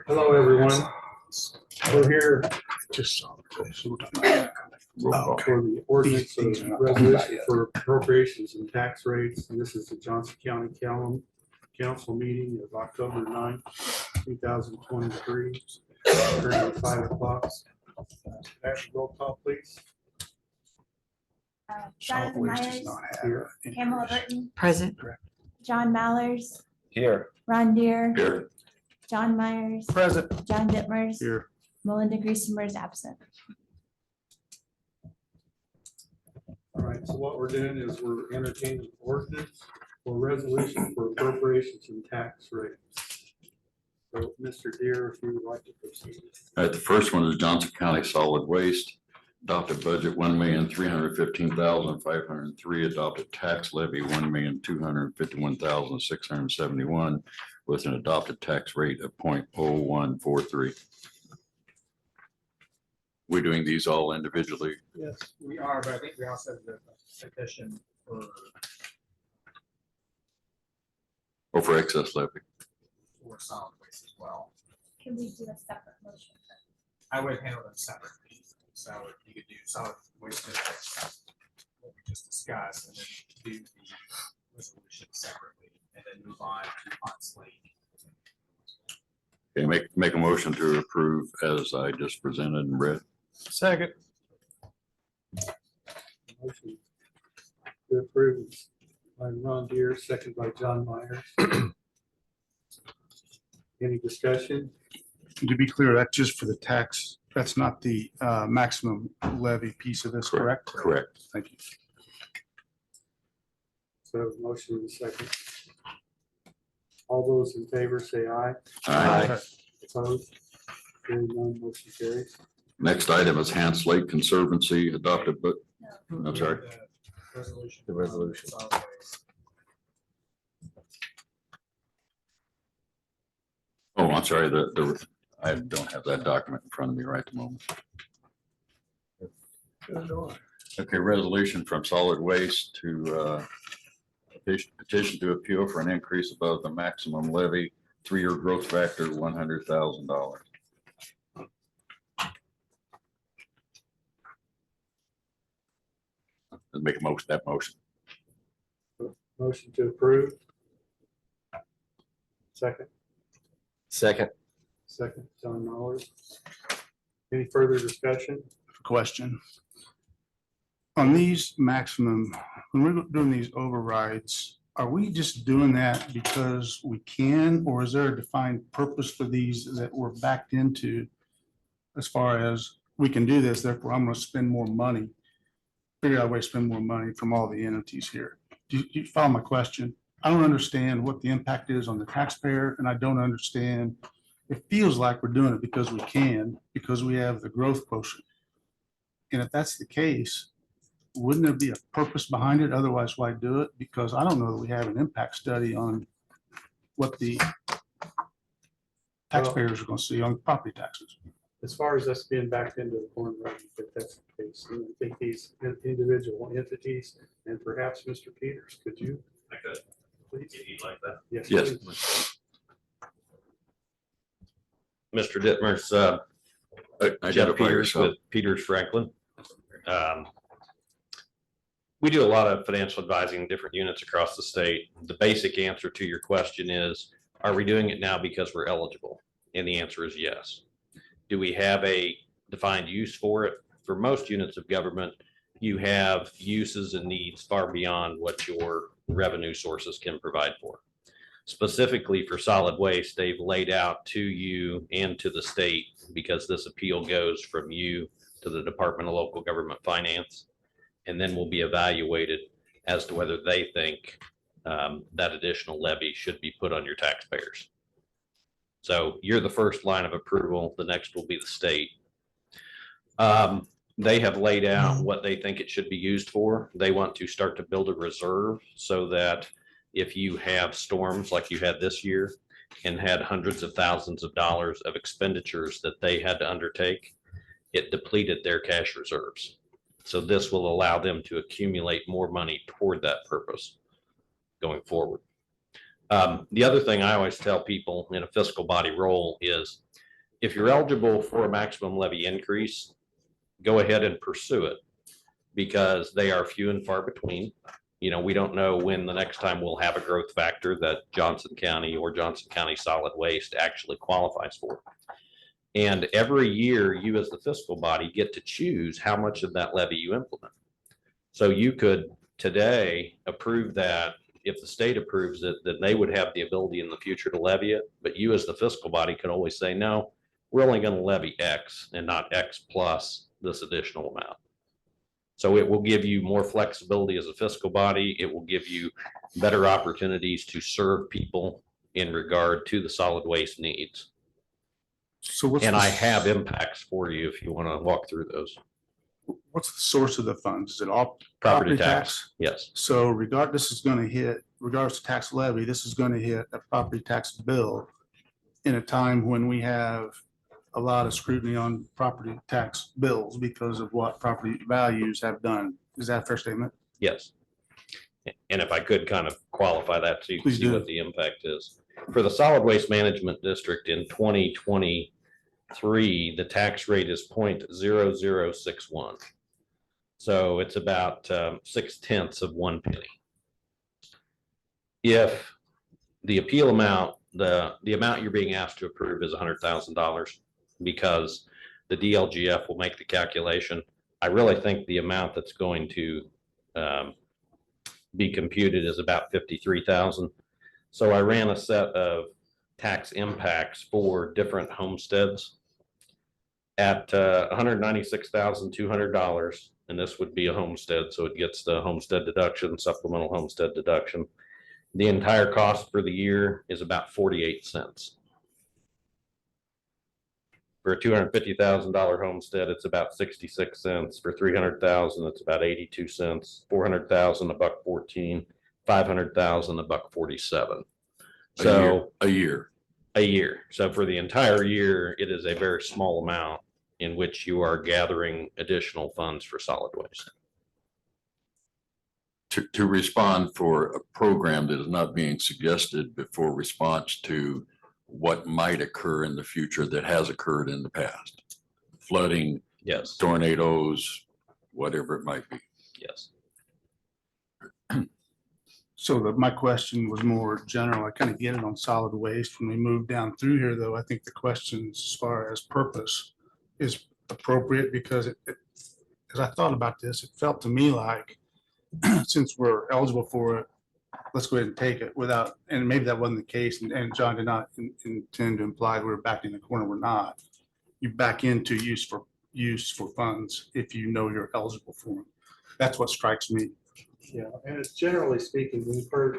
Hello, everyone. We're here for the ordinance and resolution for appropriations and tax rates. And this is the Johnson County Council meeting of October 9th, 2023, starting at 5 o'clock. Roll call, please. Jonathan Myers, Here. Pamela Burton, Present. John Mallers, Here. Ron Deere, Here. John Myers, Present. John Dittmers, Here. Melinda Griesimer is absent. All right, so what we're doing is we're entertaining ordinance or resolution for appropriations and tax rates. So, Mr. Deere, if you would like to proceed. All right, the first one is Johnson County Solid Waste. Adopted budget $1,315,503. Adopted tax levy $1,251,671 with an adopted tax rate of 0.0143. We're doing these all individually. Yes, we are, but I think we also have the petition for Excess levy. solid waste as well. Can we do a separate motion? I would handle them separately. So you could do solid waste districts, what we just discussed, and then do the resolution separately, and then move on to Ponce Lake. Okay, make a motion to approve as I just presented and read. Second. Motion to approve by Ron Deere, second by John Myers. Any discussion? To be clear, that's just for the tax. That's not the maximum levy piece of this, correct? Correct. Thank you. So motion and second. All those in favor say aye. Aye. Opposed? Hearing none, motion carries. Next item is Hans Lake Conservancy adopted, but I'm sorry. The resolution. The resolution. Solid waste. Oh, I'm sorry, I don't have that document in front of me right at the moment. Okay, resolution from Solid Waste to petition to appeal for an increase above the maximum levy, 3-year growth factor, $100,000. Let's make that motion. Motion to approve. Second. Second. Second, John Mallers. Any further discussion? Question. On these maximum, when we're doing these overrides, are we just doing that because we can, or is there a defined purpose for these that we're backed into? As far as we can do this, therefore I'm going to spend more money, figure out a way to spend more money from all the entities here. Do you follow my question? I don't understand what the impact is on the taxpayer, and I don't understand. It feels like we're doing it because we can, because we have the growth quotient. And if that's the case, wouldn't there be a purpose behind it? Otherwise, why do it? Because I don't know that we have an impact study on what the taxpayers are going to see on property taxes. As far as us being backed into the corn levy, if that's the case, and I think these individual entities, and perhaps Mr. Peters, could you? I could, Please. if you'd like that. Yes. Yes. please. Mr. Dittmer's, Jeff Identify Peters yourself. with Peters Franklin. We do a lot of financial advising in different units across the state. The basic answer to your question is, are we doing it now because we're eligible? And the answer is yes. Do we have a defined use for it? For most units of government, you have uses and needs far beyond what your revenue sources can provide for. Specifically for solid waste, they've laid out to you and to the state, because this appeal goes from you to the Department of Local Government Finance, and then will be evaluated as to whether they think that additional levy should be put on your taxpayers. So you're the first line of approval. The next will be the state. They have laid out what they think it should be used for. They want to start to build a reserve so that if you have storms like you had this year and had hundreds of thousands of dollars of expenditures that they had to undertake, it depleted their cash reserves. So this will allow them to accumulate more money toward that purpose going forward. The other thing I always tell people in a fiscal body role is if you're eligible for a maximum levy increase, go ahead and pursue it because they are few and far between. We don't know when the next time we'll have a growth factor that Johnson County or Johnson County Solid Waste actually qualifies for. And every year you as the fiscal body get to choose how much of that levy you implement. So you could today approve that. If the state approves it, then they would have the ability in the future to levy it. But you as the fiscal body could always say, no, we're only going to levy X and not X plus this additional amount. So it will give you more flexibility as a fiscal body. It will give you better opportunities to serve people in regard to the solid waste needs. So what's And the I have impacts for you if you want to walk through those. What's the source of the funds? Is it all Property tax, yes. So regardless, this is going to hit, regardless of tax levy, this is going to hit a property tax bill in a time when we have a lot of scrutiny on property tax bills because of what property values have done. Is that a fair statement? Yes. And if I could kind of qualify that so you can Please see do. what the impact is. For the solid waste management district in 2023, the tax rate is 0.0061. So it's about 0.6 of 1 penny. If the appeal amount, the amount you're being asked to approve is $100,000 because the DLGF will make the calculation. I really think the amount that's going to be computed is about 53,000. So I ran a set of tax impacts for different homesteads at $196,200. And this would be a homestead. So it gets the homestead deduction, supplemental homestead deduction. The entire cost for the year is about 48 cents. For a $250,000 homestead, it's about 66 cents. For 300,000, it's about 82 cents. 400,000, $1.14. 500,000, $1.47. So A year. So for the entire year, it is a very small amount in which you are gathering additional funds for solid waste. To respond for a program that is not being suggested before response to what might occur in the future that has occurred in the past. Flooding, Yes, tornadoes, whatever it might be. yes. So my question was more general. I kind of get it on solid waste. When we move down through here, though, I think the questions as far as purpose is appropriate because as I thought about this, it felt to me like since we're eligible for it, let's go ahead and take it without, and maybe that wasn't the case. And John did not intend to imply we're back in the corner. We're not. You back into use for funds if you know you're eligible for them. That's what strikes me. Yeah, and it's generally speaking, we've heard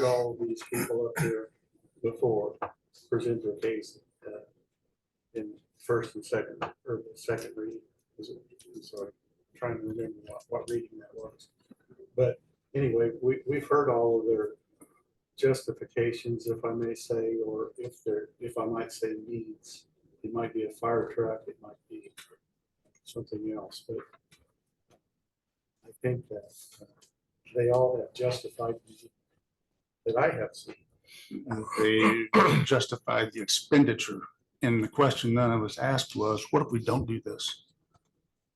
all of these people up here before present their case in first and second, or the second reading. I'm sorry, I'm trying to remember what reading that was. But anyway, we've heard all of their justifications, if I may say, or if I might say needs. It might be a fire truck, it might be something else, but I think that they all have justified that I have seen. They justified the expenditure. And the question none of us asked was, what if we don't do this?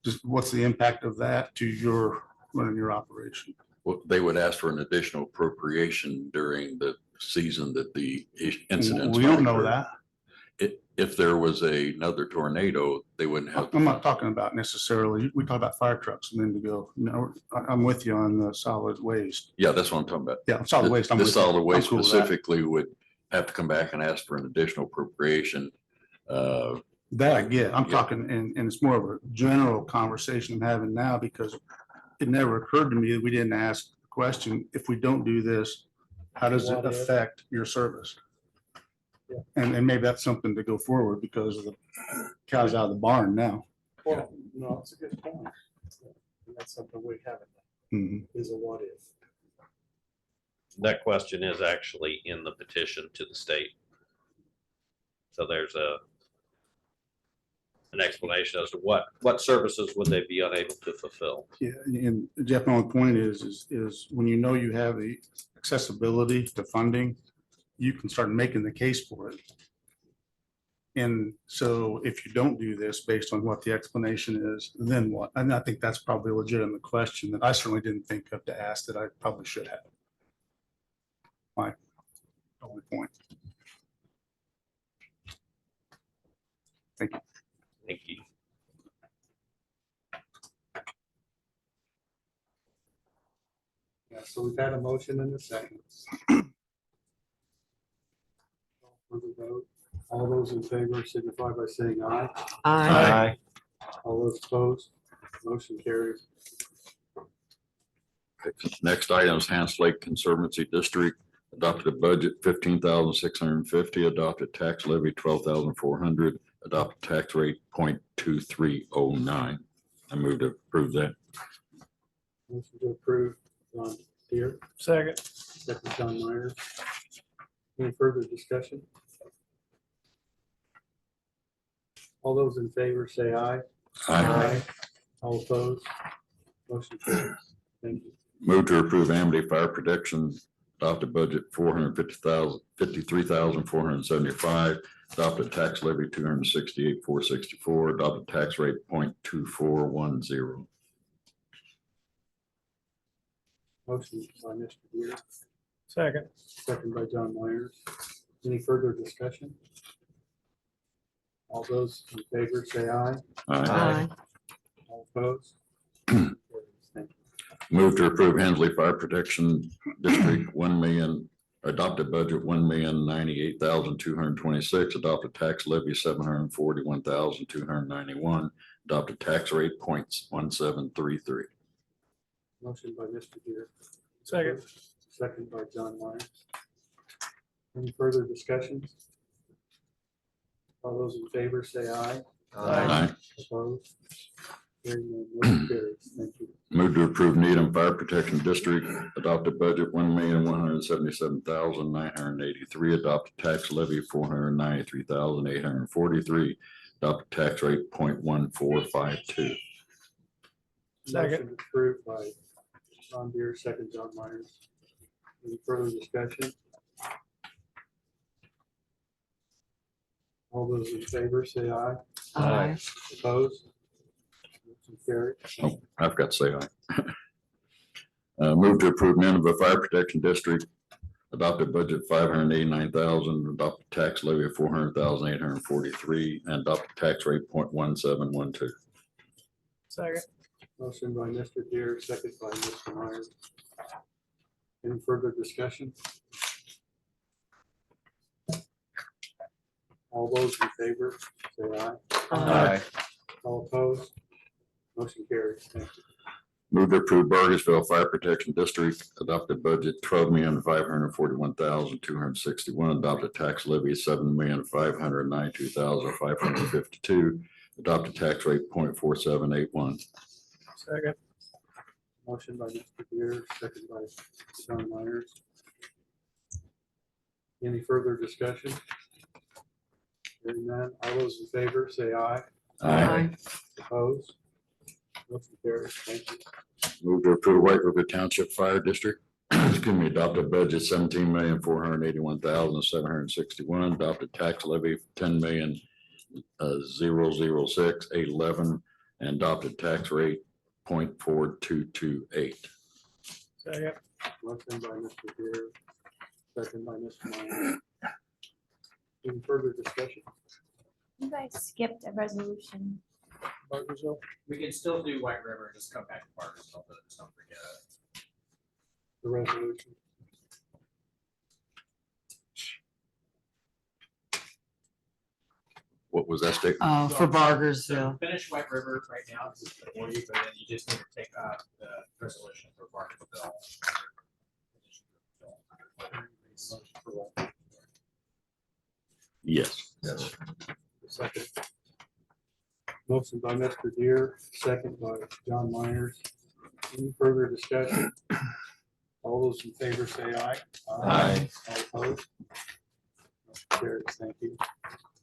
Just what's the impact of that to your running your operation? Well, they would ask for an additional appropriation during the season that the incident. We don't know that. If there was another tornado, they wouldn't have. I'm not talking about necessarily, we talk about fire trucks and then to go, no, I'm with you on the solid waste. Yeah, that's what I'm talking about. Yeah, solid waste. I'm The with you. solid I'm waste cool with that. specifically would have to come back and ask for an additional appropriation. That I get. I'm Yeah. talking, and it's more of a general conversation I'm having now because it never occurred to me that we didn't ask the question, if we don't do this, how does it What if? affect your service? Yeah. And maybe that's something to go forward because the cow's out of the barn now. Well, no, it's a good point. And that's something we haven't done, Mhm. is a what if. That question is actually in the petition to the state. So there's an explanation as to what services would they be unable to fulfill. Yeah, and Jeff, my only point is when you know you have a accessibility to funding, you can start making the case for it. And so if you don't do this based on what the explanation is, then what? And I think that's probably a legitimate question that I certainly didn't think of to ask that I probably should have. My only point. Thank you. Yeah, so we've had a motion and a second. For the vote, all those in favor signify by saying aye. Aye. All those opposed, motion carries. Next item is Hans Lake Conservancy District, adopted a budget 15,650, adopted tax levy 12,400, adopted tax rate 0.2309. I move to approve that. Motion to approve, John Deere, Second. second John Myers. Any further discussion? All those in favor say aye. All opposed, motion carries. Thank you. Move to approve Amity Fire Protection, adopted budget 53,475, adopted tax levy 268,464, adopted tax rate 0.2410. Motion by Mr. Deere, Second. second by John Myers. Any further discussion? All those in favor say aye. Aye. All opposed? Thank you. Move to approve Hensley Fire Protection District 1 million, adopted budget 1,098,226, adopted tax levy 741,291, adopted tax rate 0.1733. Motion by Mr. Deere. Second. Second by John Myers. Any further discussion? All those in favor say aye. Aye. Opposed? Hearing none, motion carries. Thank you. Move to approve Needham Fire Protection District, adopted budget 1,177,983, adopted tax levy 493,843, adopted tax rate 0.1452. Motion approved by John Deere, second John Myers. Any further discussion? All those in favor say aye. Aye. Opposed? Motion carried. Oh, I forgot to say aye. Move to approve Nineveh Fire Protection District, adopted budget 589,000, adopted tax levy of 400,843, and adopted tax rate 0.1712. Second. Motion by Mr. Deere, second by Mr. Myers. Any further discussion? All those in favor, say aye. Aye. All opposed? Motion carries. Thank you. Move to approve Burgersville Fire Protection District, adopted budget 12,541,261, adopted tax levy 7,592,552, adopted tax rate 0.4781. Second. Motion by Mr. Deere, second by John Myers. Any further discussion? Hearing none, all those in favor say aye. Opposed? Motion carries. Thank you. Move to approve White River Township Fire District, excuse me, adopted budget 17,481,761, adopted tax levy 10,006,811, and adopted tax rate 0.4228. Second. Motion by Mr. Deere, second by Mr. Myers. Any further discussion? You guys skipped a resolution. We can still do White River, and just come back to Barkersville, but just don't forget it. The resolution. What was that statement? For Bargersville. So finish White River right now, this is before you, but then you just need to take up the resolution for Barkersville. Yes. Second. Motion by Mr. Deere, second by John Myers. Any further discussion? All those in favor say aye. Aye. All opposed? Motion carries. Thank you.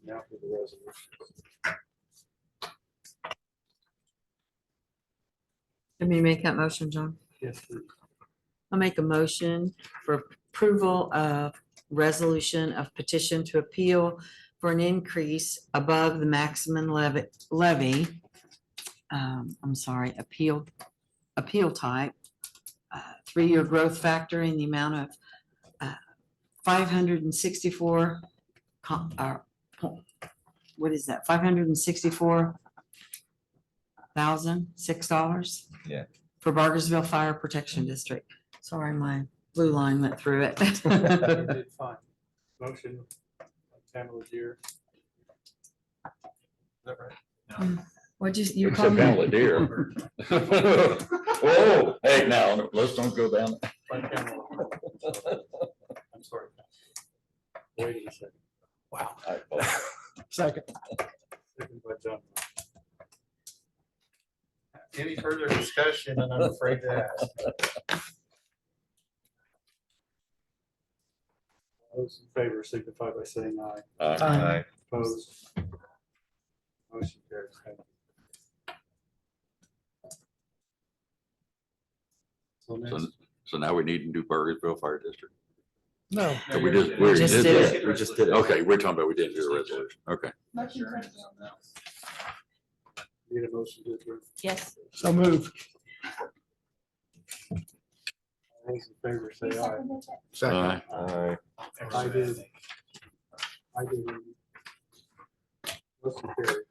Now for the resolution. Let me make that motion, John. Yes, please. I'll make a motion for approval of resolution of petition to appeal for an increase above the maximum levy. I'm sorry, appeal type. 3-year growth factor in the amount of 564. What is that? $564,006. Yeah. For Bargersville Fire Protection District. Sorry, my blue line went through it. You did fine. Motion, Pamela Deer. Is that right? What'd you Except call me? Pamela Deer. Whoa, hey, now, let's don't go down. By Pamela. I'm sorry. Wait a second. Wow. I- Second. Second by John. Any further discussion, and I'm afraid to ask. Those in favor signify by saying aye. Aye. Opposed? Motion carries. Thank you. So So next, so now we need to do Burgersville Fire District. No. So we just, we Just did did that. it. We just did it. Okay, we're talking about, we didn't do the resolution. Okay. need a motion to adjourn. Yes. So moved. Those in favor say aye. Second. Aye. I did. I did. Motion carries.